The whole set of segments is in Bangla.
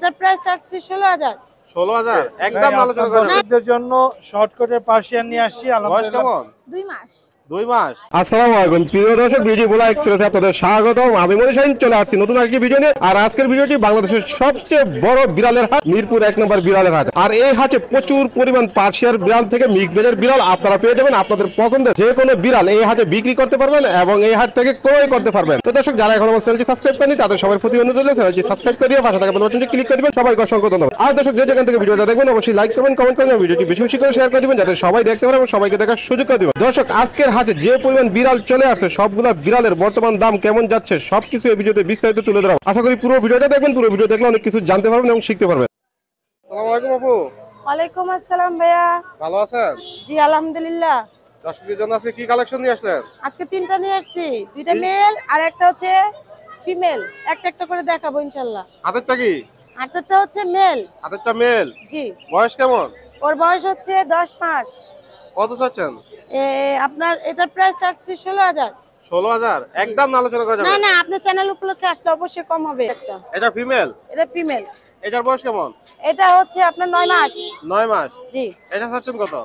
এটার প্রাইস চাচ্ছি 16,000। 16,000 একদম আলোচনা করা যাবে। দর্শকদের জন্য শর্টকাটে পার্সিয়ান নিয়ে আসছি। বয়স আলহামদুলিল্লাহ কেমন? 2 মাস। 2 মাস। আসসালামু আলাইকুম প্রিয় দর্শক, বিজি বুলা এক্সপ্রেসে আপনাদের স্বাগতম। আমি মনির শাহিন চলে আসছি নতুন আরেকটি ভিডিও নিয়ে। আর আজকের ভিডিওটি বাংলাদেশের সবচেয়ে বড় বিড়ালের হাট, মিরপুর 1 নম্বর বিড়ালের হাট। আর এই হাটে প্রচুর পরিমাণ পার্সিয়ান বিড়াল থেকে মিক্স ব্রিডের বিড়াল আপনারা পেয়ে যাবেন। আপনাদের পছন্দের যে কোনো বিড়াল এই হাটে বিক্রি করতে পারবেন এবং এই হাট থেকে ক্রয় করতে পারবেন। তো দর্শক, যারা এখন আমার চ্যানেলটি সাবস্ক্রাইব করেনি তাদের সবার প্রতি অনুরোধ রইল চ্যানেলটি সাবস্ক্রাইব করে দিয়ে পাশে থাকা বেল বাটনটি ক্লিক করে দিবেন। সবাইকে অসংখ্য ধন্যবাদ। আর দর্শক, যে যেখান থেকে ভিডিওটা দেখবেন অবশ্যই লাইক করবেন, কমেন্ট করবেন, ভিডিওটি বেশি বেশি করে শেয়ার করে দিবেন যাতে সবাই দেখতে পারে এবং সবাইকে দেখার সুযোগ করে দিবেন। দর্শক, আজকের হাটে যে পরিমাণ বিড়াল চলে আসছে, সবগুলা বিড়ালের বর্তমান দাম কেমন যাচ্ছে সবকিছু এই ভিডিওতে বিস্তারিত তুলে ধরা। আশা করি পুরো ভিডিওটা দেখবেন। পুরো ভিডিও দেখলে অনেক কিছু জানতে পারবেন এবং শিখতে পারবেন। আসসালামু আলাইকুম আপু। ওয়ালাইকুম আসসালাম ভাইয়া। ভালো আছেন? জি আলহামদুলিল্লাহ। দর্শকদের জন্য আজকে কি কালেকশন নিয়ে আসলেন? আজকে 3টা নিয়ে আসছি, 2টা মেল আর একটা হচ্ছে ফিমেল। একটা একটা করে দেখাবো ইনশাআল্লাহ। হাতেরটা কি? আরেকটা হচ্ছে মেল। হাতেরটা মেল। জি। বয়স কেমন? ওর বয়স হচ্ছে 10 মাস। কত চাচ্ছেন? আপনার এটার প্রাইস চাচ্ছি 16,000। 16,000 একদম আলোচনা করা যাবে। না না, আপনি চ্যানেল উপলক্ষে আসলে অবশ্যই কম হবে। এটা ফিমেল। এটা ফিমেল। এটার বয়স কেমন? এটা হচ্ছে আপনার 9 মাস। 9 মাস। জি। এটা চাচ্ছেন কত?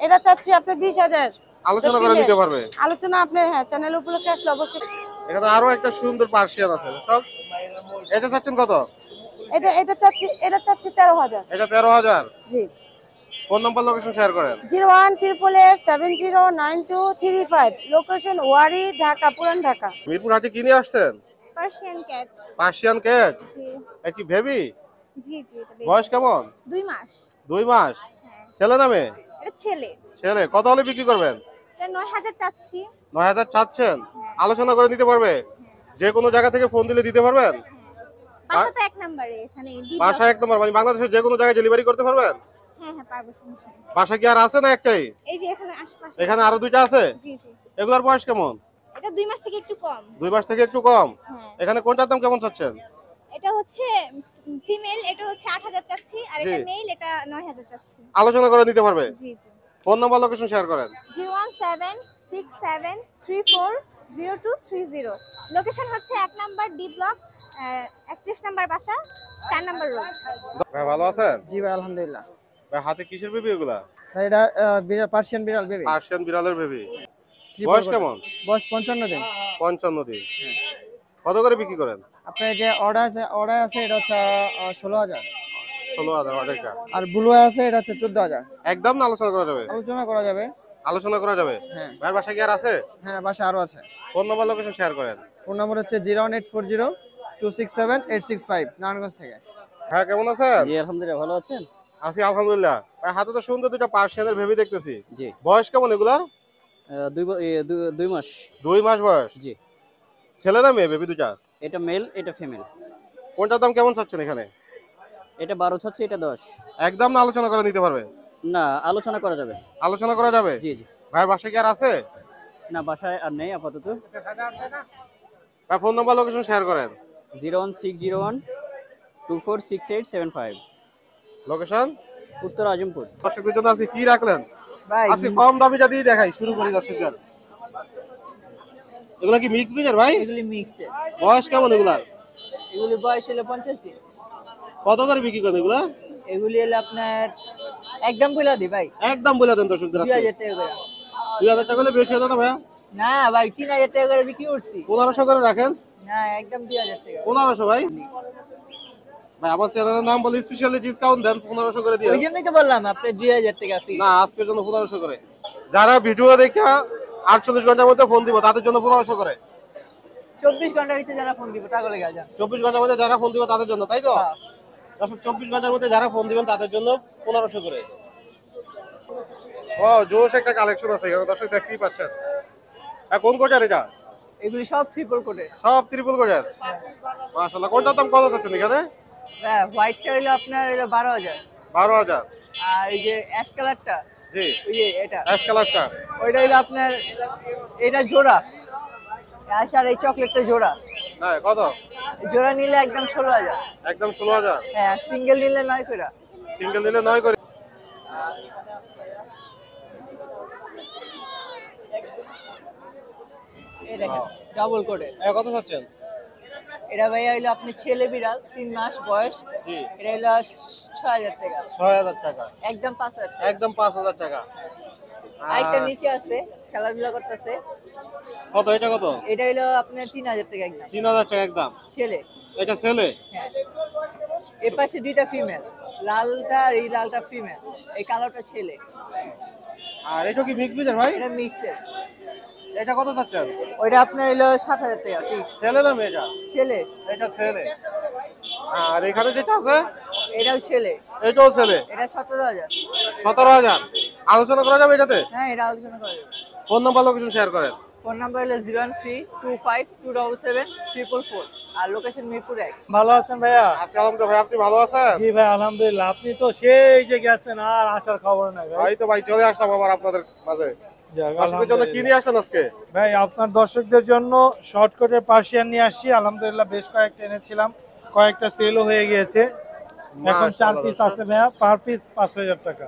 এটা চাচ্ছি আপনার 20,000। আলোচনা করে দিতে পারবে। আলোচনা আপনি চ্যানেল উপলক্ষে আসলে অবশ্যই। এখানে আরো একটা সুন্দর পার্সিয়ান আছে সব। এটা চাচ্ছেন কত? এটা চাচ্ছি 13,000। এটা 13,000। জি। ফোন নাম্বার লোকেশন শেয়ার করেন। 01888709235। লোকেশন ওয়ারি, ঢাকা, পুরান ঢাকা। মিরপুর হাটে কি নিয়ে আসছেন? Persian cat. Persian cat. জি। কি বেবি? জি জি। বয়স কেমন? 2 মাস। 2 মাস। হ্যাঁ। ছেলে না মেয়ে? এটা ছেলে। ছেলে। কত হলে বিক্রি করবেন? এটা 9,000 চাচ্ছি। 9,000 চাচ্ছেন? আলোচনা করে নিতে পারবে? যে কোনো জায়গা থেকে ফোন দিলে দিতে পারবেন? বাসা তো 1 নম্বরে এখানে। বাসা 1 নম্বর, মানে বাংলাদেশের যে কোনো জায়গায় ডেলিভারি করতে পারবেন? হ্যাঁ হ্যাঁ পারবো, সমস্যা নেই। বাসা কি আর আছে না একটাই? এই যে এখানে আশেপাশে। এখানে আরো 2টা আছে? জি জি। এগুলোর বয়স কেমন? এটা 2 মাস থেকে একটু কম। 2 মাস থেকে একটু কম। হ্যাঁ। এখানে কোনটার দাম কেমন চাচ্ছেন? এটা হচ্ছে ফিমেল, এটা হচ্ছে 8,000 চাচ্ছি, আর এটা জি। মেল, এটা 9,000 চাচ্ছি। আলোচনা করে নিতে পারবে? জি জি। ফোন নাম্বার লোকেশন শেয়ার করেন। 01767340230। লোকেশন হচ্ছে 1 নাম্বার ডি ব্লক, 31 নাম্বার বাসা, 4 নাম্বার রোড। ভাই ভালো আছেন? জি ভাই আলহামদুলিল্লাহ। ভাই হাতে কিসের বেবি এগুলা? ভাই এটা বিড়াল, পার্সিয়ান বিড়াল বেবি। পার্সিয়ান বিড়ালের বেবি। বয়স কেমন? বয়স 55 দিন। 55 দিন। কত করে বিক্রি করেন? আপনার যে অর্ডার আছে এটা হচ্ছে 16,000। 16,000 অর্ডারটা। আর ব্লু আছে এটা হচ্ছে 14,000। একদম না আলোচনা করা যাবে? আলোচনা করা যাবে। আলোচনা করা যাবে। হ্যাঁ। ভাইয়ের বাসা কি আর আছে? হ্যাঁ বাসা আরো আছে। ফোন নাম্বার লোকেশন শেয়ার করেন। ফোন নম্বর হচ্ছে 01840267865 নারায়ণগঞ্জ থেকে। হ্যাঁ, কেমন আছেন? জি আলহামদুলিল্লাহ, ভালো আছেন? আছি আলহামদুলিল্লাহ। ভাই হাতে তো সুন্দর 2টা পার্সিয়ানের বেবি দেখতেছি। জি। বয়স কেমন এগুলার? 2 মাস। 2 মাস বয়স। জি। ছেলে না মেয়ে বেবি 2টা? এটা মেল, এটা ফিমেল। কোনটার দাম কেমন চাচ্ছেন এখানে? এটা 12 চাচ্ছে, এটা 10। একদম না আলোচনা করে নিতে পারবে? না, আলোচনা করা যাবে। আলোচনা করা যাবে? জি জি। ভাইয়ের বাসা কি আর আছে? না, বাসায় আর নেই আপাতত। ভাই ফোন নাম্বার লোকেশন শেয়ার করেন। 01601246875। লোকেশন উত্তর আজমপুর। দর্শকদের জন্য আজকে কি রাখলেন? ভাই আজকে কম দামি যা দিয়ে দেখাই, শুরু করি দর্শকদের। এগুলা কি মিক্স ব্রিডের ভাই? এগুলি মিক্স। বয়স কেমন এগুলার? এগুলি বয়স হলো 50 দিন। কত করে বিক্রি করেন এগুলা? এগুলি হলো আপনার একদম বইলা দি ভাই। একদম বলে দেন দর্শকদের আজকে। 2000 টাকা করে। 2000 টাকা হলে বেশি হতো না ভাইয়া? না ভাই 3000 টাকা করে বিক্রি করছি। 1500 করে রাখেন। না একদম 2000 টাকা। 1500 ভাই। ভাই আমার চ্যানেলের নাম বলে স্পেশালি ডিসকাউন্ট দেন, 1500 করে দিয়ে। ওই জন্যই তো বললাম আপনি 2000 টাকা ফি। না, আজকের জন্য 1500 করে। যারা ভিডিও দেখে 48 ঘন্টার মধ্যে ফোন দিব তাদের জন্য 1500 করে। 24 ঘন্টার ভিতরে যারা ফোন দিব টাকা লেগে যান। 24 ঘন্টার মধ্যে যারা ফোন দিব তাদের জন্য, তাই তো? হ্যাঁ। দর্শক 24 ঘন্টার মধ্যে যারা ফোন দিবেন তাদের জন্য 1500 করে। ও জোশ একটা কালেকশন আছে এখানে, দর্শক দেখতেই পাচ্ছেন। কোন কোটার এটা? এগুলি সব ট্রিপল কোটে। সব ট্রিপল কোটার। মাশাআল্লাহ। কোনটার দাম কত চাচ্ছেন এখানে? হ্যাঁ হোয়াইটটা হলো আপনার হলো 12,000। 12000। আর এই যে অ্যাশ কালারটা, জি। ওই যে এটা অ্যাশ কালারটা। ওইটা হলো আপনার, এটা জোড়া। অ্যাশ আর এই চকলেটটা জোড়া। হ্যাঁ, কত? জোড়া নিলে একদম 16,000। একদম 16000। হ্যাঁ সিঙ্গেল নিলে 9 করে। সিঙ্গেল নিলে 9 করে। এই দেখেন ডাবল কোটে। কত চাচ্ছেন? এটা ভাইয়া হইলো আপনি ছেলে বিড়াল 3 মাস বয়স। জি। এটা হইলো 6000 টাকা। 6000 টাকা। একদম 5000 টাকা। একদম 5000 টাকা। আরেকটা নিচে আছে, খেলাধুলা করতেছে। কত এটা কত? এটা হইলো আপনার 3000 টাকা একদম। 3000 টাকা একদম। ছেলে। এটা ছেলে? হ্যাঁ। এই পাশে দুইটা ফিমেল, লালটা আর এই লালটা ফিমেল, এই কালোটা ছেলে। আর এটা কি মিক্স বিটার ভাই? এটা মিক্সের। এটা কত চাচ্ছেন? ওইটা আপনার হইলো 7000 টাকা ফিক্স। ছেলে না মেয়েটা? ছেলে। এটা ছেলে। আর এখানে যেটা আছে এটাও ছেলে। এটাও ছেলে। এটা 17000। 17000। আলোচনা করা যাবে এটাতে? হ্যাঁ, এটা আলোচনা করা যাবে। ফোন নাম্বার লোকেশন শেয়ার করেন। ফোন নাম্বার হলো 01325277444 আর লোকেশন মিরপুর 1। ভালো আছেন ভাইয়া? আসসালাম তো ভাই, আপনি ভালো আছেন? জি ভাই, আলহামদুলিল্লাহ। আপনি তো সেই যে গেছেন, আর আসার খবর নাই ভাই। ভাই তো ভাই চলে আসলাম আবার আপনাদের মাঝে। যাক, দর্শকদের জন্য কি নিয়ে আসলেন আজকে? ভাই আপনার দর্শকদের জন্য শর্টকাটের পার্সিয়ান নিয়ে আসছি। আলহামদুলিল্লাহ বেশ কয়েকটা এনেছিলাম, কয়েকটা সেলও হয়ে গিয়েছে। এখন 4 পিস আছে ভাইয়া, পার পিস 5000 টাকা।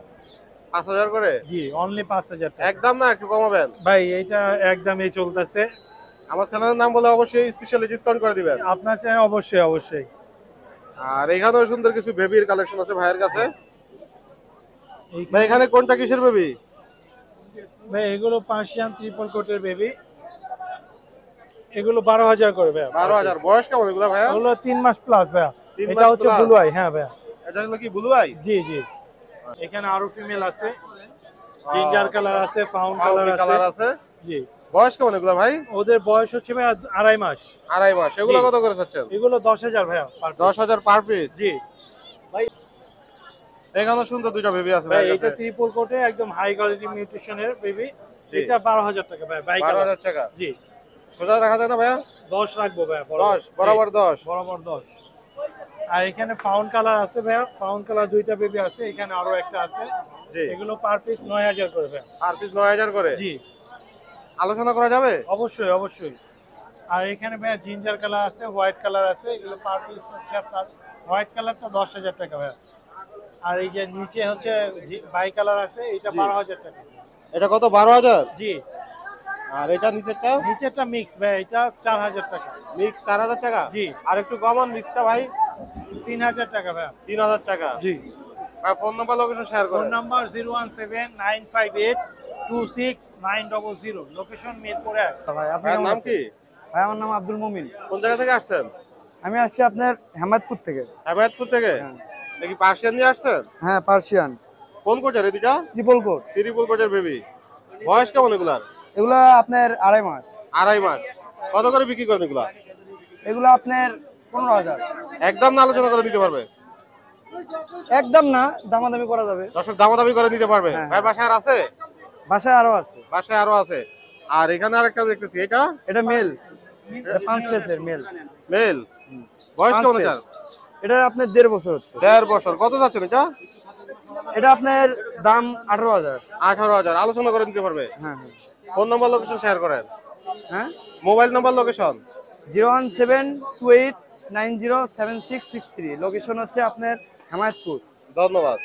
5000 করে? জি, অনলি 5000 টাকা। একদম না, একটু কমাবেন? ভাই এইটা একদমই চলতেছে। আমার চ্যানেলের নাম বলে অবশ্যই স্পেশালি ডিসকাউন্ট করে দিবেন। আপনার চ্যানেল অবশ্যই অবশ্যই। আর এখানেও সুন্দর কিছু বেবির কালেকশন আছে ভাইয়ের কাছে। এইখানে- ভাই এখানে কোনটা কিসের বেবি? ভাই এগুলো পার্সিয়ান ট্রিপল কোটের বেবি, এগুলো 12000 করে ভাইয়া। 12000। বয়স কেমন এগুলা ভাইয়া? ওগুলো 3 মাস প্লাস ভাইয়া। 3 এটা মাস হচ্ছে plus? Blue eye. হ্যাঁ ভাইয়া। এটা হলো কি ব্লু আই? জি জি। এখানে আরো ফিমেল আছে, জিঞ্জার কালার আছে, ফাউন্ড কালার কালার আছে। আছে। জি। বয়স কেমন এগুলা ভাই? ওদের বয়স হচ্ছে ভাইয়া 2.5 মাস। 2.5 মাস। এগুলা জি। কত করে চাচ্ছেন? এগুলো 10000 ভাইয়া per piece। 10000 per piece. জি ভাই। এখানে সুন্দর দুইটা বেবি আছে ভাই ভাইয়ের এটা কাছে। ট্রিপল কোটে একদম হাই কোয়ালিটি নিউট্রিশনের বেবি। জি। এটা 12000 টাকা ভাই, বাই কালার। 12000 টাকা। জি। সোজা রাখা যায় না ভাইয়া? 10 রাখবো ভাইয়া। 10 বরাবর 10। বরাবর 10। আর এখানে ফাউন্ড কালার আছে ভাইয়া, ফাউন্ড কালার দুইটা বেবি আছে, এখানে আরো একটা আছে। জি। এগুলো পার পিস 9000 করে ভাইয়া। পার পিস 9000 করে। জি আলোচনা করা যাবে? অবশ্যই অবশ্যই। আর এখানে ভাইয়া জিঞ্জার কালার আছে, হোয়াইট কালার আছে, এগুলো পার পিস হচ্ছে আপনার হোয়াইট কালারটা 10000 টাকা ভাইয়া। আর এই যে নিচে হচ্ছে বাই কালার আছে, এটা জি। 12000 টাকা। এটা কত? 12000। জি। আর এটা নিচেরটা? নিচেরটা মিক্স ভাই, এটা 4000 টাকা। মিক্স 4000 টাকা। জি। আর একটু কমান মিক্সটা ভাই? 3000 টাকা ভাইয়া। 3000 টাকা। জি। ভাই phone number location share phone করেন। Number 017958269000, location Mirpur 1। ভাই আপনি ভাইয়ের কেমন নাম আছেন? কি? ভাই আমার নাম আব্দুল মুমিন। কোন জায়গা থেকে আসছেন? আমি আসছি আপনার হেমায়তপুর থেকে। হেমায়তপুর থেকে? হ্যাঁ। নাকি পার্সিয়ান নিয়ে আসছেন? হ্যাঁ, পার্সিয়ান কোন কোচের এই দুইটা? Triple coat. ত্রিপুল কোচের বেবি। বয়স কেমন এগুলার? এগুলা আপনার 2.5 মাস। 2.5 মাস। কত করে বিক্রি করেন এগুলা? এগুলা আপনার 15000। একদম না, আলোচনা করে দিতে পারবে? একদম না, দামাদামি করা যাবে। দর্শক দামাদামি করে দিতে পারবে। হ্যাঁ। ভাইয়ের বাসায় আর আছে? বাসায় আরো আছে। বাসায় আরো আছে। আর এখানে আরেকটা দেখতেছি, এটা এটা মেল, এটা 5 পেসের মেল। মেল। বয়স কেমন এটার? এটা আপনার 1.5 বছর হচ্ছে। 1.5 বছর। কত যাচ্ছেন এটা? এটা আপনার দাম 18000। 18000। আলোচনা করে দিতে পারবে? হ্যাঁ হ্যাঁ। ফোন নাম্বার লোকেশন শেয়ার করেন। হ্যাঁ, মোবাইল নাম্বার লোকেশন। 01728907663। লোকেশন হচ্ছে আপনার হেমায়তপুর। ধন্যবাদ।